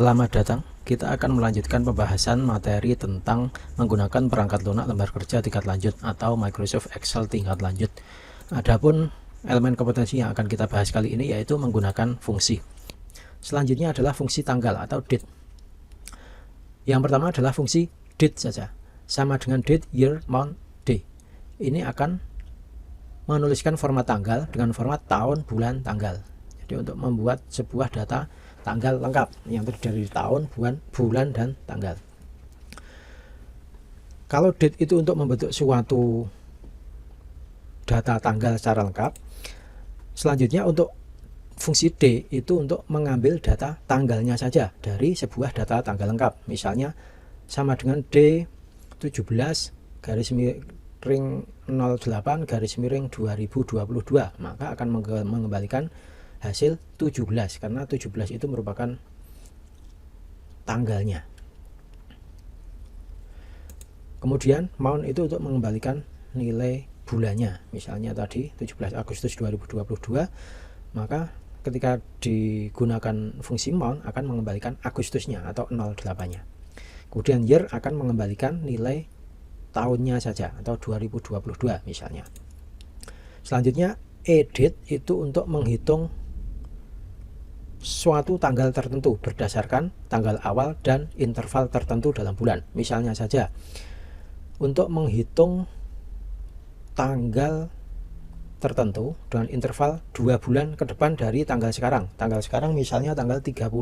Selamat datang, kita akan melanjutkan pembahasan materi tentang menggunakan perangkat lunak lembar kerja tingkat lanjut atau Microsoft Excel tingkat lanjut. Adapun elemen kompetensi yang akan kita bahas kali ini yaitu menggunakan fungsi. Selanjutnya adalah fungsi tanggal atau date. Yang pertama adalah fungsi date saja, sama dengan date, year, month, day. Ini akan menuliskan format tanggal dengan format tahun, bulan, tanggal. Jadi untuk membuat sebuah data tanggal lengkap yang terdiri dari tahun, bulan, dan tanggal. Kalau date itu untuk membentuk suatu data tanggal secara lengkap. Selanjutnya untuk fungsi D itu untuk mengambil data tanggalnya saja dari sebuah data tanggal lengkap. Misalnya sama dengan D17 garis miring 08 garis miring 2022, maka akan mengembalikan hasil 17 karena 17 itu merupakan tanggalnya. Kemudian month itu untuk mengembalikan nilai bulannya. Misalnya tadi 17 Agustus 2022, maka ketika digunakan fungsi month akan mengembalikan Agustusnya atau 08-nya. Kemudian year akan mengembalikan nilai tahunnya saja atau 2022 misalnya. Selanjutnya edit itu untuk menghitung suatu tanggal tertentu berdasarkan tanggal awal dan interval tertentu dalam bulan. Misalnya saja untuk menghitung tanggal tertentu dengan interval 2 bulan ke depan dari tanggal sekarang. Tanggal sekarang misalnya tanggal 30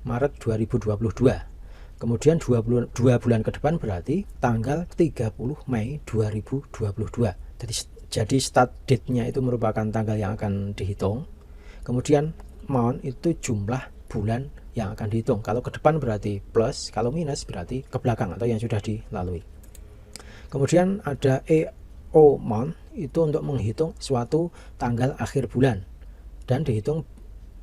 Maret 2022. Kemudian 2 bulan ke depan berarti tanggal 30 Mei 2022. Jadi start date-nya itu merupakan tanggal yang akan dihitung. Kemudian month itu jumlah bulan yang akan dihitung. Kalau ke depan berarti plus, kalau minus berarti ke belakang atau yang sudah dilalui. Kemudian ada EO month itu untuk menghitung suatu tanggal akhir bulan dan dihitung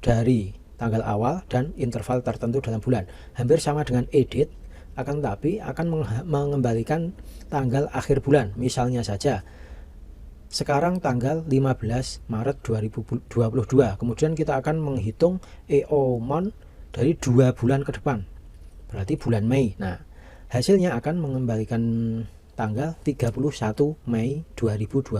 dari tanggal awal dan interval tertentu dalam bulan. Hampir sama dengan edit, akan tetapi akan mengembalikan tanggal akhir bulan. Misalnya saja sekarang tanggal 15 Maret 2022, kemudian kita akan menghitung EO month dari 2 bulan ke depan, berarti bulan Mei. Nah, hasilnya akan mengembalikan tanggal 31 Mei 2022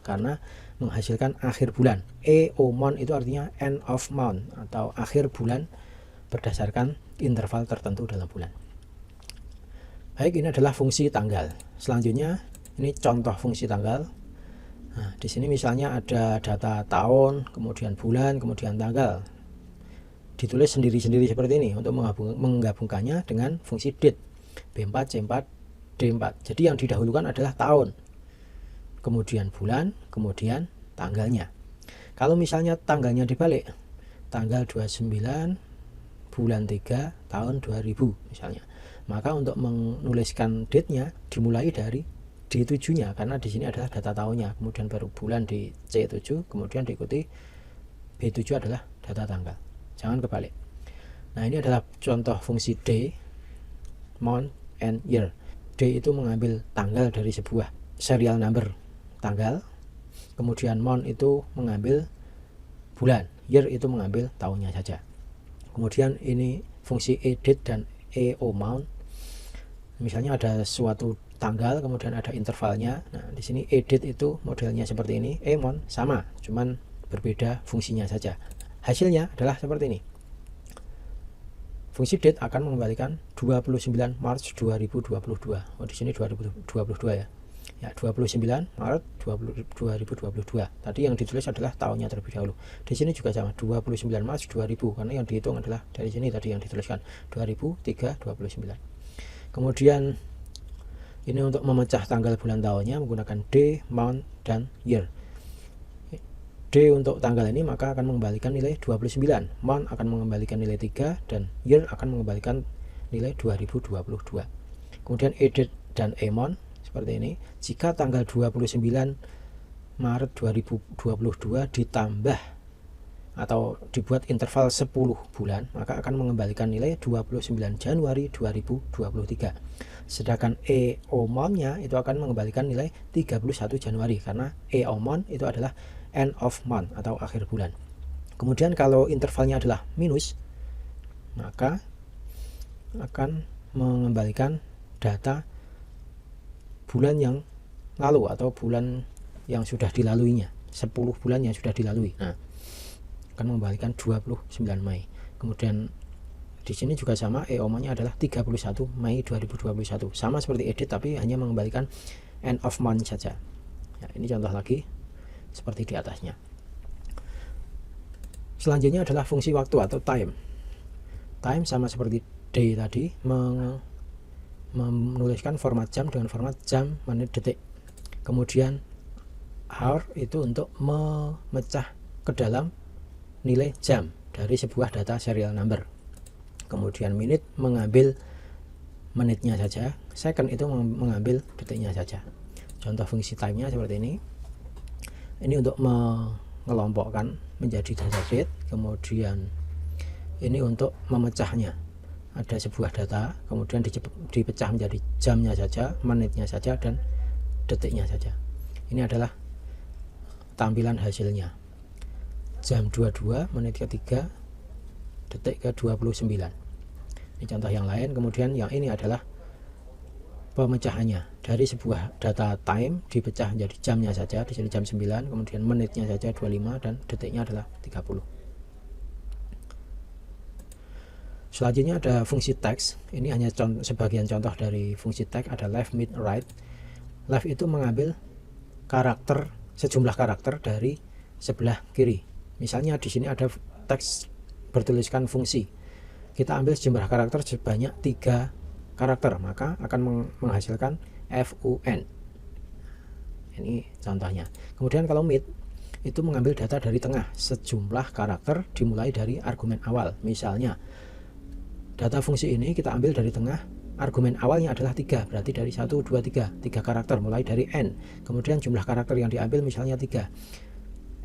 karena menghasilkan akhir bulan. EO month itu artinya end of month atau akhir bulan berdasarkan interval tertentu dalam bulan. Baik, ini adalah fungsi tanggal. Selanjutnya ini contoh fungsi tanggal. Nah, di sini misalnya ada data tahun, kemudian bulan, kemudian tanggal. Ditulis sendiri-sendiri seperti ini untuk menggabungkannya dengan fungsi date. B4, C4, D4. Jadi yang didahulukan adalah tahun, kemudian bulan, kemudian tanggalnya. Kalau misalnya tanggalnya dibalik, tanggal 29 bulan 3 tahun 2000 misalnya, maka untuk menuliskan date-nya dimulai dari D7-nya karena di sini adalah data tahunnya, kemudian baru bulan di C7, kemudian diikuti B7 adalah data tanggal. Jangan kebalik. Nah, ini adalah contoh fungsi D, month and year. D itu mengambil tanggal dari sebuah serial number tanggal, kemudian month itu mengambil bulan, year itu mengambil tahunnya saja. Kemudian ini fungsi edit dan EO month. Misalnya ada suatu tanggal, kemudian ada intervalnya. Nah, di sini edit itu modelnya seperti ini, month sama, cuman berbeda fungsinya saja. Hasilnya adalah seperti ini. Fungsi date akan mengembalikan 29 Maret 2022. Oh, di sini 2022 ya. Ya, 29 Maret 2022. Tadi yang ditulis adalah tahunnya terlebih dahulu. Di sini juga sama, 29 Maret 2000 karena yang dihitung adalah dari sini tadi yang dituliskan 2003-29. Kemudian ini untuk memecah tanggal bulan tahunnya menggunakan day, month, dan year. D untuk tanggal ini maka akan mengembalikan nilai 29, month akan mengembalikan nilai 3, dan year akan mengembalikan nilai 2022. Kemudian edit dan month seperti ini. Jika tanggal 29 Maret 2022 ditambah atau dibuat interval 10 bulan, maka akan mengembalikan nilai 29 Januari 2023. Sedangkan EO month-nya itu akan mengembalikan nilai 31 Januari karena EO month itu adalah end of month atau akhir bulan. Kemudian kalau intervalnya adalah minus, maka akan mengembalikan data bulan yang lalu atau bulan yang sudah dilaluinya, 10 bulan yang sudah dilalui. Nah, akan mengembalikan 29 Mei. Kemudian di sini juga sama, EOMA-nya adalah 31 Mei 2021. Sama seperti edit tapi hanya mengembalikan end of month saja. Ya, ini contoh lagi seperti di atasnya. Selanjutnya adalah fungsi waktu atau time. Time sama seperti day tadi, menuliskan format jam dengan format jam, menit, detik. Kemudian hour itu untuk memecah ke dalam nilai jam dari sebuah data serial number. Kemudian minute mengambil menitnya saja, second itu mengambil detiknya saja. Contoh fungsi time-nya seperti ini. Ini untuk mengelompokkan menjadi data date, kemudian ini untuk memecahnya. Ada sebuah data, kemudian dipecah menjadi jamnya saja, menitnya saja, dan detiknya saja. Ini adalah tampilan hasilnya. Jam 22, menit ke-3, detik ke-29. Ini contoh yang lain. Kemudian yang ini adalah pemecahannya. Dari sebuah data time dipecah menjadi jamnya saja, di sini jam 9, kemudian menitnya saja 25, dan detiknya adalah 30. Selanjutnya ada fungsi text. Ini hanya sebagian contoh dari fungsi text. Ada left, mid, right. Left itu mengambil karakter, sejumlah karakter dari sebelah kiri. Misalnya di sini ada teks bertuliskan fungsi. Kita ambil sejumlah karakter sebanyak 3 karakter, maka akan menghasilkan FUN. Ini contohnya. Kemudian kalau mid itu mengambil data dari tengah, sejumlah karakter dimulai dari argumen awal. Misalnya data fungsi ini kita ambil dari tengah, argumen awalnya adalah 3, berarti dari 1, 2, 3 karakter mulai dari N. Kemudian jumlah karakter yang diambil misalnya 3,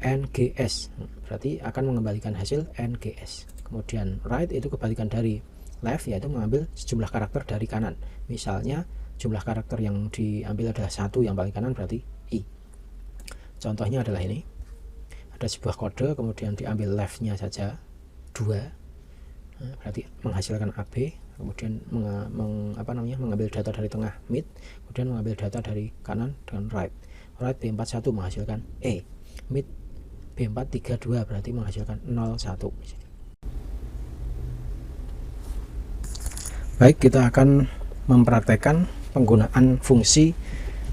NGS, berarti akan mengembalikan hasil NGS. Kemudian right itu kebalikan dari left, yaitu mengambil sejumlah karakter dari kanan. Misalnya jumlah karakter yang diambil adalah 1, yang paling kanan berarti I. Contohnya adalah ini. Ada sebuah kode, kemudian diambil leftnya saja 2, berarti menghasilkan AB. Kemudian mengambil data dari tengah mid, kemudian mengambil data dari kanan dengan right. Right B41 menghasilkan E, mid B432 berarti menghasilkan 01. Baik, kita akan mempraktekkan penggunaan fungsi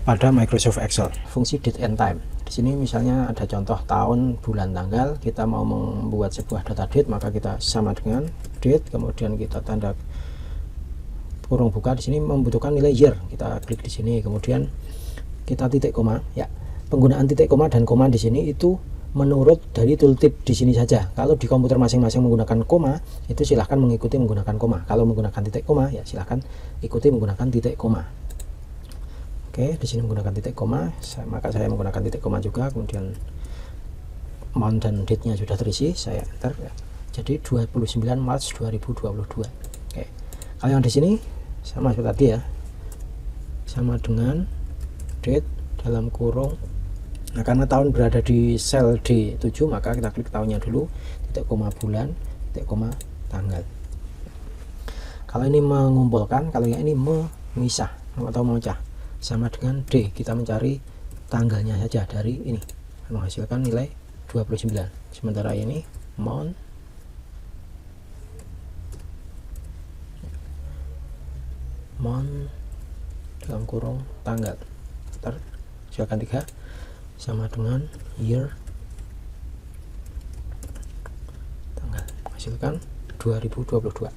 pada Microsoft Excel, fungsi date and time. Di sini misalnya ada contoh tahun, bulan, tanggal. Kita mau membuat sebuah data date, maka kita sama dengan date, kemudian kita tanda kurung buka. Di sini membutuhkan nilai year. Kita klik di sini, kemudian kita titik koma. Ya, penggunaan titik koma dan koma di sini itu menurut dari tooltip di sini saja. Kalau di komputer masing-masing menggunakan koma, itu silahkan mengikuti menggunakan koma. Kalau menggunakan titik koma, ya silahkan ikuti menggunakan titik koma. Oke, di sini menggunakan titik koma, maka saya menggunakan titik koma juga. Kemudian month dan date-nya sudah terisi, saya enter. Ya. Jadi 29 Maret 2022. Oke, kalau yang di sini sama seperti tadi ya, sama dengan date dalam kurung. Nah, karena tahun berada di sel D7, maka kita klik tahunnya dulu, titik koma bulan, titik koma tanggal. Kalau ini mengumpulkan, kalau yang ini memisah atau memecah, sama dengan D, kita mencari tanggalnya saja dari ini, menghasilkan nilai 29. Sementara ini month dalam kurung tanggal, silakan 3, sama dengan year, tanggal, menghasilkan 2022.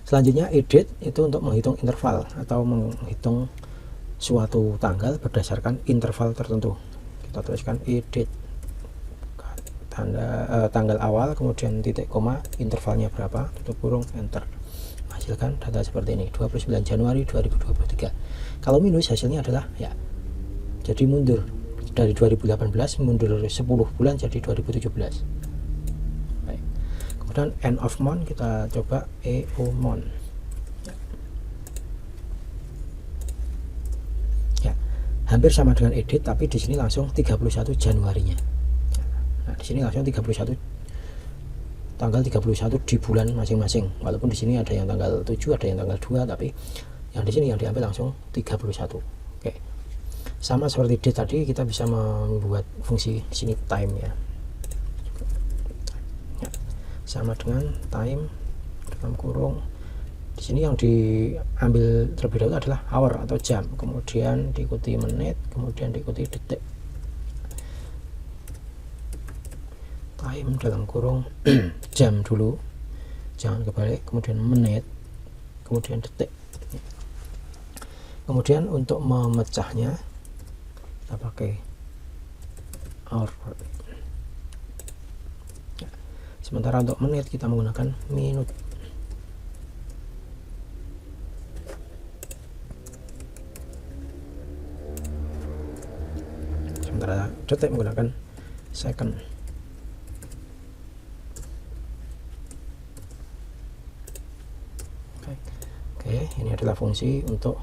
Selanjutnya edit itu untuk menghitung interval atau menghitung suatu tanggal berdasarkan interval tertentu. Kita tuliskan edit tanggal awal, kemudian titik koma, intervalnya berapa, tutup kurung, enter. Menghasilkan data seperti ini, 29 Januari 2023. Kalau minus hasilnya adalah ya, jadi mundur dari 2018, mundur 10 bulan jadi 2017. Baik. Kemudian end of month kita coba EOMON. Hampir sama dengan edit, tapi di sini langsung 31 Januarinya. Nah, di sini langsung 31 tanggal 31 di bulan masing-masing, walaupun di sini ada yang tanggal 7, ada yang tanggal 2, tapi yang di sini yang diambil langsung 31. Oke. Sama seperti date tadi, kita bisa membuat fungsi di sini time ya. Sama dengan time dalam kurung. Di sini yang diambil terlebih dahulu adalah hour atau jam, kemudian diikuti menit, kemudian diikuti detik. Time dalam kurung jam dulu, jangan kebalik, kemudian menit, kemudian detik. Kemudian untuk memecahnya kita pakai hour. Sementara untuk menit kita menggunakan minute. Sementara detik menggunakan second. Oke, ini adalah fungsi untuk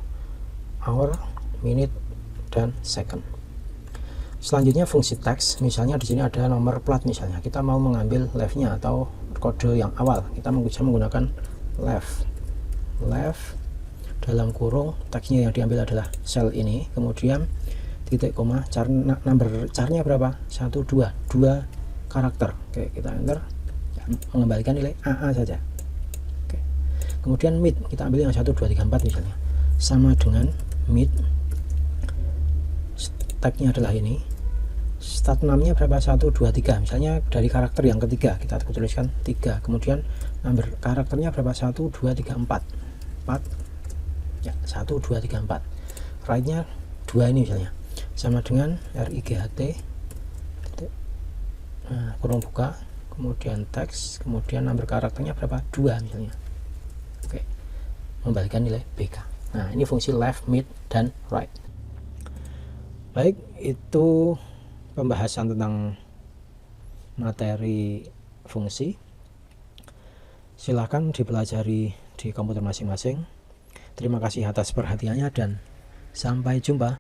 hour, minute, dan second. Selanjutnya fungsi teks, misalnya di sini ada nomor plat, misalnya kita mau mengambil left-nya atau kode yang awal, kita bisa menggunakan left dalam kurung, teksnya yang diambil adalah sel ini, kemudian titik koma, number charnya berapa? 1, 2 karakter. Oke, kita enter, mengembalikan nilai AA saja. Kemudian mid kita ambil yang 1, 2, 3, 4 misalnya, sama dengan mid, tagnya adalah ini, start namanya berapa? 1, 2, 3 misalnya, dari karakter yang ketiga kita tuliskan 3, kemudian number karakternya berapa? 1, 2, 3, 4 ya, 1, 2, 3, 4, right nya 2 ini misalnya, sama dengan RIGHT, nah, kurung buka, kemudian teks, kemudian number karakternya berapa? 2 misalnya. Oke, membalikan nilai BK. Nah, ini fungsi left, mid, dan right. Baik, itu pembahasan tentang materi fungsi. Silahkan dipelajari di komputer masing-masing. Terima kasih atas perhatiannya dan sampai jumpa.